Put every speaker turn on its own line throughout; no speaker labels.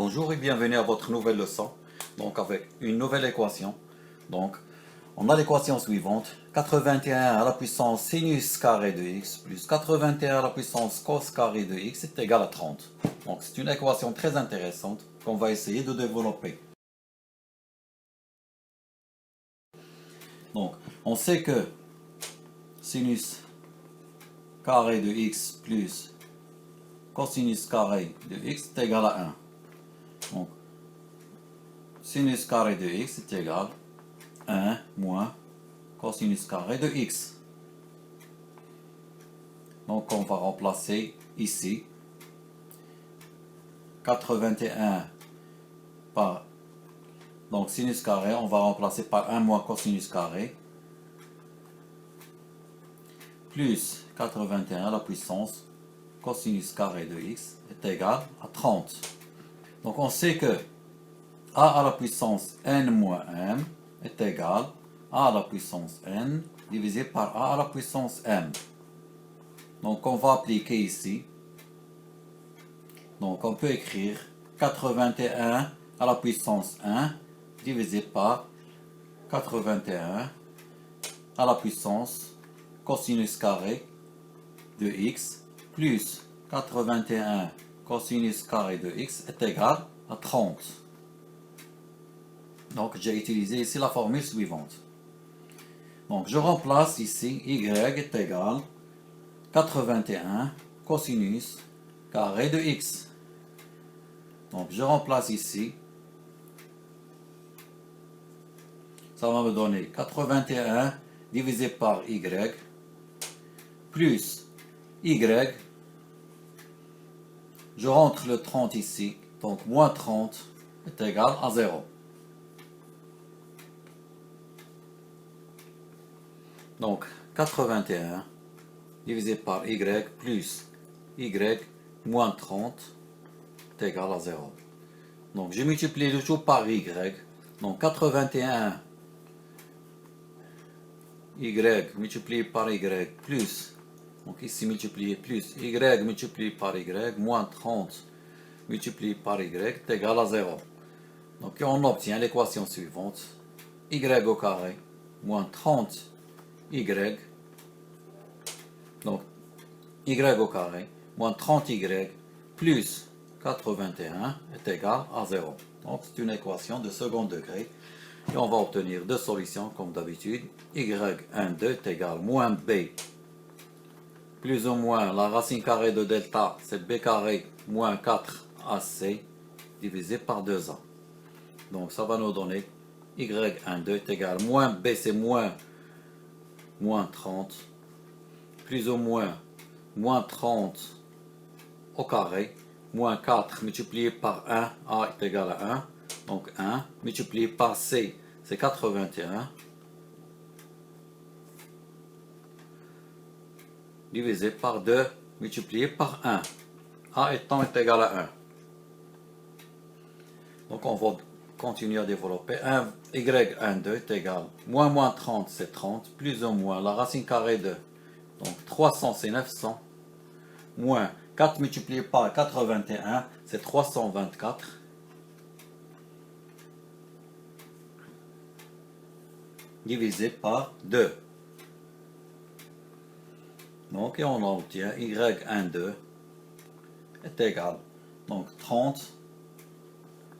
Bonjour et bienvenue à votre nouvelle leçon. Donc avec une nouvelle équation. Donc on a l'équation suivante. 81 à la puissance sinus carré de x plus 81 à la puissance cos carré de x est égal à 30. Donc c'est une équation très intéressante qu'on va essayer de développer. Donc on sait que sinus carré de x plus cosinus carré de x est égal à 1. Donc sinus carré de x est égal à 1 moins cosinus carré de x. Donc on va remplacer ici 81 par, donc sinus carré, on va remplacer par 1 moins cosinus carré plus 81 à la puissance cosinus carré de x est égal à 30. Donc on sait que a à la puissance n moins m est égal à la puissance n divisé par a à la puissance m. Donc on va appliquer ici. Donc on peut écrire 81 à la puissance 1 divisé par 81 à la puissance cosinus carré de x plus 81 cosinus carré de x est égal à 30. Donc j'ai utilisé ici la formule suivante. Donc je remplace ici y est égal 81 cosinus carré de x. Donc je remplace ici. Ça va me donner 81 divisé par y plus y. Je rentre le 30 ici. Donc moins 30 est égal à 0. Donc 81 divisé par y plus y moins 30 est égal à 0. Donc je multiplie le tout par y. Donc 81 y multiplié par y plus, donc ici multiplié plus y multiplié par y moins 30 multiplié par y est égal à 0. Donc on obtient l'équation suivante. Y au carré moins 30 y, donc y au carré moins 30y plus 81 est égal à 0. Donc c'est une équation de second degré. Et on va obtenir deux solutions comme d'habitude. y1,2 est égal à moins b plus ou moins la racine carrée de delta, c'est b carré moins 4ac divisé par 2a. Donc ça va nous donner y1,2 est égal à moins b, c'est moins 30 plus ou moins 30 au carré moins 4 multiplié par 1, a est égal à 1. Donc 1 multiplié par c, c'est 81, divisé par 2 multiplié par 1. A étant est égal à 1. Donc on va continuer à développer. y1,2 est égal moins 30 c'est 30, plus ou moins la racine carrée de, donc 300 c'est 900, moins 4 multiplié par 81 c'est 324. Divisé par 2. Donc, et on obtient y1,2 est égal. Donc, 30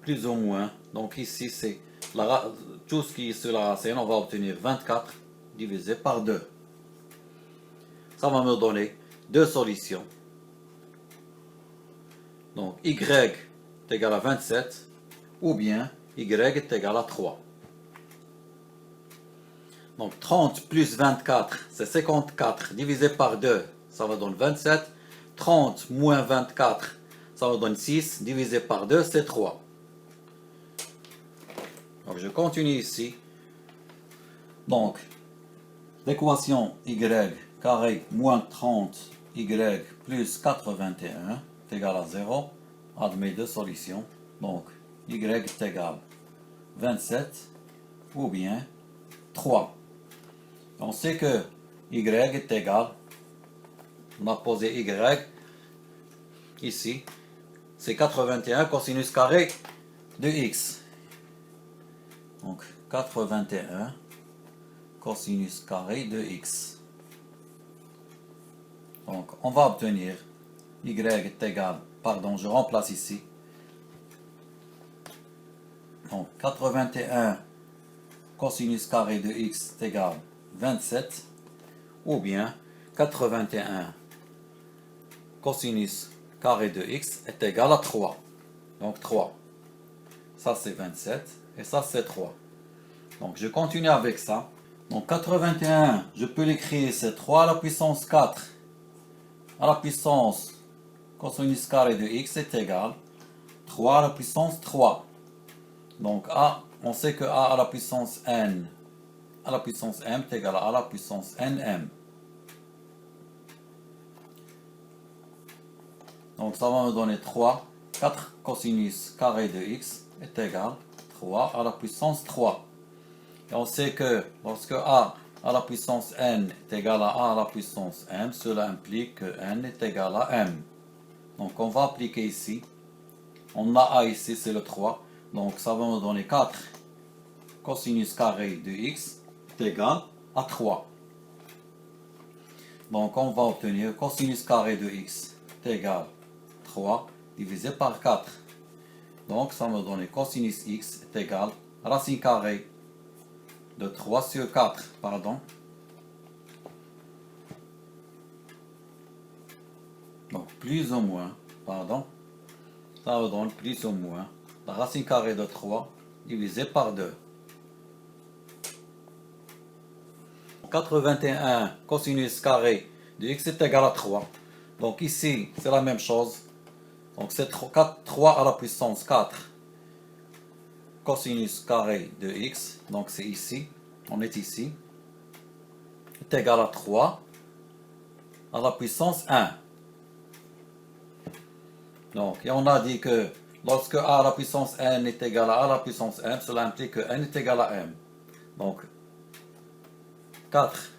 plus ou moins. Donc, ici, c'est tout ce qui est sur la racine. On va obtenir 24 divisé par 2. Ça va me donner deux solutions. Donc, y est égal à 27 ou bien y est égal à 3. Donc 30 plus 24, c'est 54 divisé par 2, ça va donner 27. 30 moins 24, ça va donner 6 divisé par 2, c'est 3. Donc je continue ici. Donc l'équation y carré moins 30 y plus 81 est égal à 0. Admet deux solutions. Donc y est égal à 27 ou bien 3. On sait que y est égal, on a posé y ici, c'est 81 cosinus carré de x. Donc 81 cosinus carré de x. Donc on va obtenir y est égal, pardon, je remplace ici. Donc 81 cosinus carré de x est égal 27, ou bien 81 cosinus carré de x est égal à 3. Donc 3. Ça c'est 27 et ça c'est 3. Donc je continue avec ça. Donc 81, je peux l'écrire, c'est 3 à la puissance 4 à la puissance cosinus carré de x est égal 3 à la puissance 3. Donc a, on sait que a à la puissance n à la puissance m est égal à a à la puissance nm. Donc ça va me donner 3. 4 cosinus carré de x est égal 3 à la puissance 3. Et on sait que lorsque a à la puissance n est égal à la puissance m, cela implique que n est égal à m. Donc on va appliquer ici. On a a ici, c'est le 3. Donc ça va me donner 4 cosinus carré de x est égal à 3. Donc on va obtenir cosinus carré de x est égal à 3 divisé par 4. Donc ça me donne cosinus x est égal à racine carrée de 3 sur 4, pardon. Donc plus ou moins, pardon, ça me donne plus ou moins la racine carrée de 3 divisé par 2. 81 cosinus carré de x est égal à 3. Donc ici, c'est la même chose. Donc c'est 3 à la puissance 4 cosinus carré de x. Donc c'est ici, on est ici. Est égal à 3 à la puissance 1. Donc, et on a dit que lorsque a à la puissance n est égal à la puissance m, cela implique que n est égal à m. Donc, 4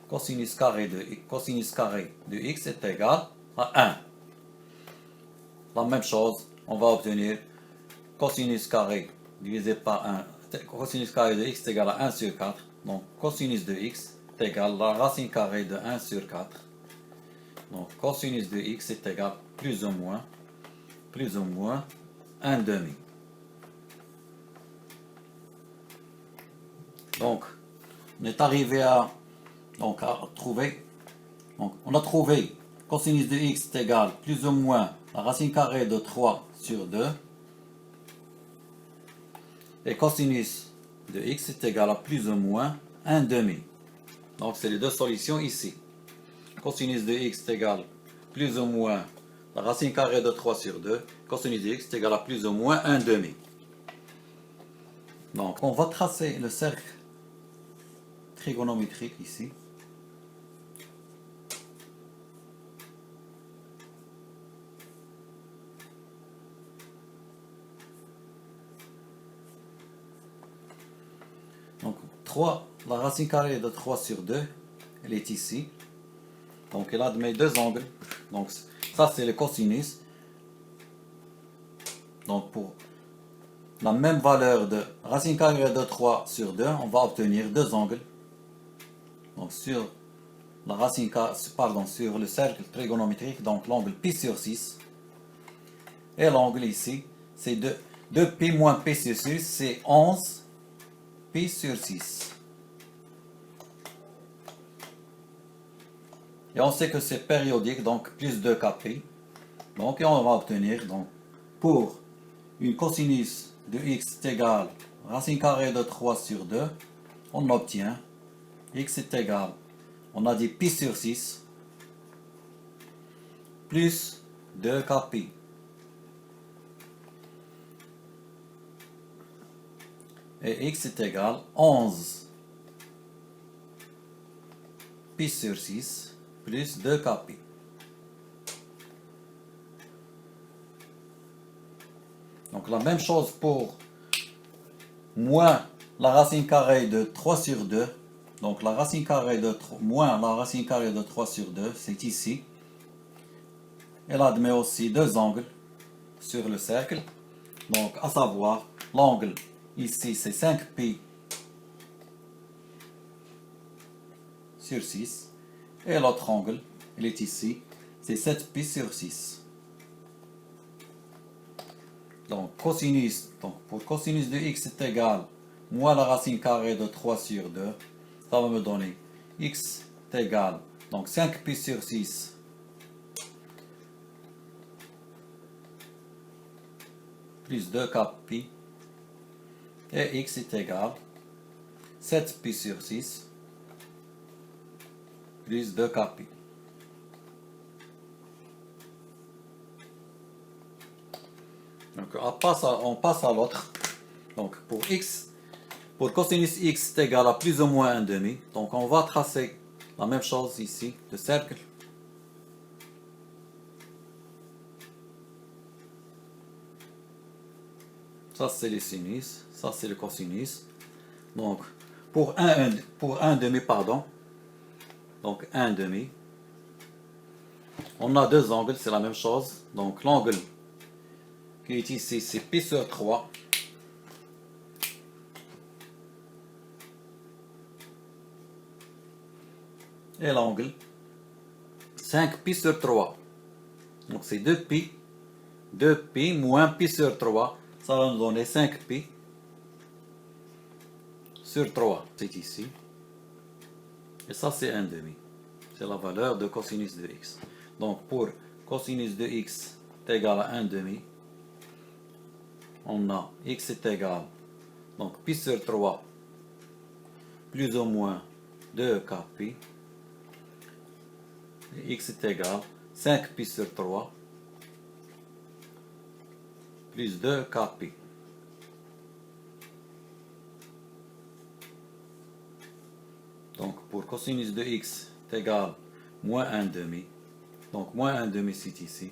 cosinus carré de x est égal à 1. La même chose, on va obtenir cosinus carré divisé par 1. Cosinus carré de x est égal à 1 sur 4. Donc, cosinus de x est égal à la racine carrée de 1 sur 4. Donc, cosinus de x est égal plus ou moins 1 demi. Donc, on est arrivé à trouver. Donc, on a trouvé cosinus de x est égal plus ou moins la racine carrée de 3 sur 2. Et cosinus de x est égal à plus ou moins 1 demi. Donc, c'est les deux solutions ici. Cosinus de x est égal plus ou moins la racine carrée de 3 sur 2. Cosinus de x est égal à plus ou moins 1 demi. Donc, on va tracer le cercle trigonométrique ici. Donc, 3, la racine carrée de 3 sur 2, elle est ici. Donc, elle admet deux angles. Donc, ça, c'est le cosinus. Donc, pour la même valeur de racine carrée de 3 sur 2, on va obtenir deux angles. Donc, sur la racine, sur le cercle trigonométrique, donc l'angle pi sur 6. Et l'angle ici, c'est 2pi moins pi sur 6, c'est 11 pi sur 6. Et on sait que c'est périodique, donc plus 2 kp. Donc, et on va obtenir, donc, pour une cosinus de x est égal à racine carrée de 3 sur 2, on obtient x est égal, on a dit pi sur 6, plus 2 kp. Et x est égal 11 pi sur 6 plus 2 kp. Donc la même chose pour moins la racine carrée de 3 sur 2. Donc la racine carrée de moins la racine carrée de 3 sur 2, c'est ici. Elle admet aussi deux angles sur le cercle. Donc, à savoir, l'angle ici, c'est 5π sur 6. Et l'autre angle, il est ici, c'est 7π sur 6. Donc, pour cosinus de x est égal moins la racine carrée de 3 sur 2, ça va me donner x est égal, donc 5π sur 6 plus 2kπ, et x est égal 7π sur 6 plus 2kπ. Donc on passe à l'autre. Donc pour cosinus x est égal à plus ou moins 1/2. Donc on va tracer la même chose ici, le cercle. Ça c'est le sinus, ça c'est le cosinus. Donc pour 1/2, pardon. Donc 1/2. On a deux angles, c'est la même chose. Donc l'angle qui est ici, c'est π sur 3. Et l'angle 5π sur 3. Donc c'est 2π moins π sur 3. Ça va nous donner 5π sur 3. C'est ici. Et ça c'est 1/2. C'est la valeur de cosinus de x. Donc pour cosinus de x est égal à 1/2. On a x est égal, donc π sur 3 plus ou moins 2kπ. Et x est égal 5π sur 3 plus 2kπ. Donc pour cosinus de x est égal moins 1/2. Donc moins 1/2 c'est ici.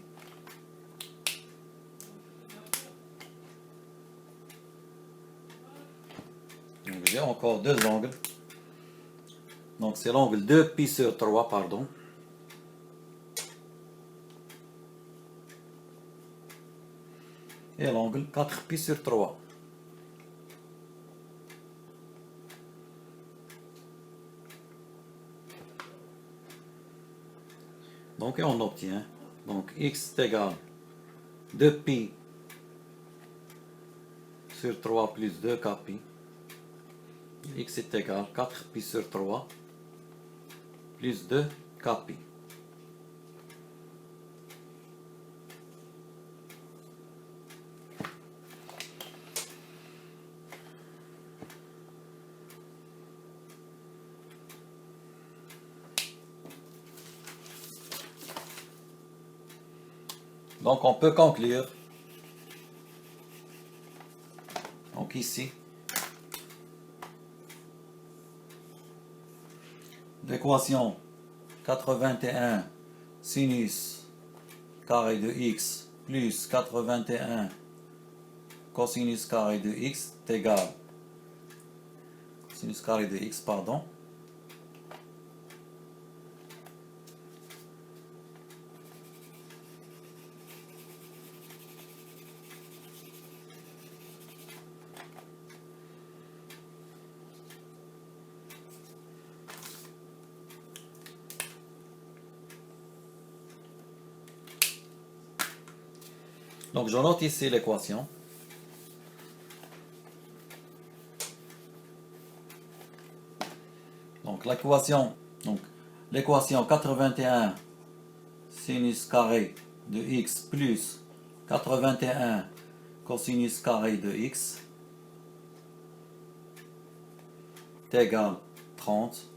Donc j'ai encore deux angles. Donc c'est l'angle 2π sur 3, pardon. Et l'angle 4π sur 3. Donc on obtient, donc x est égal 2π sur 3 plus 2kπ. X est égal 4π sur 3 plus 2kπ. Donc on peut conclure. Donc ici, l'équation 81 sinus carré de x plus 81 cosinus carré de x est égal sinus carré de x, pardon. Donc je note ici l'équation. Donc l'équation 81 sinus carré de x plus 81 cosinus carré de x est égal 30.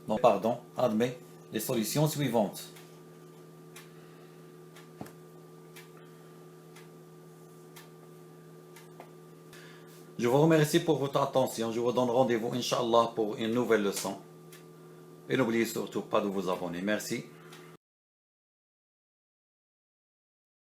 Donc pardon, admet les solutions suivantes. Je vous remercie pour votre attention. Je vous donne rendez-vous, Inch'Allah, pour une nouvelle leçon. Et n'oubliez surtout pas de vous abonner. Merci.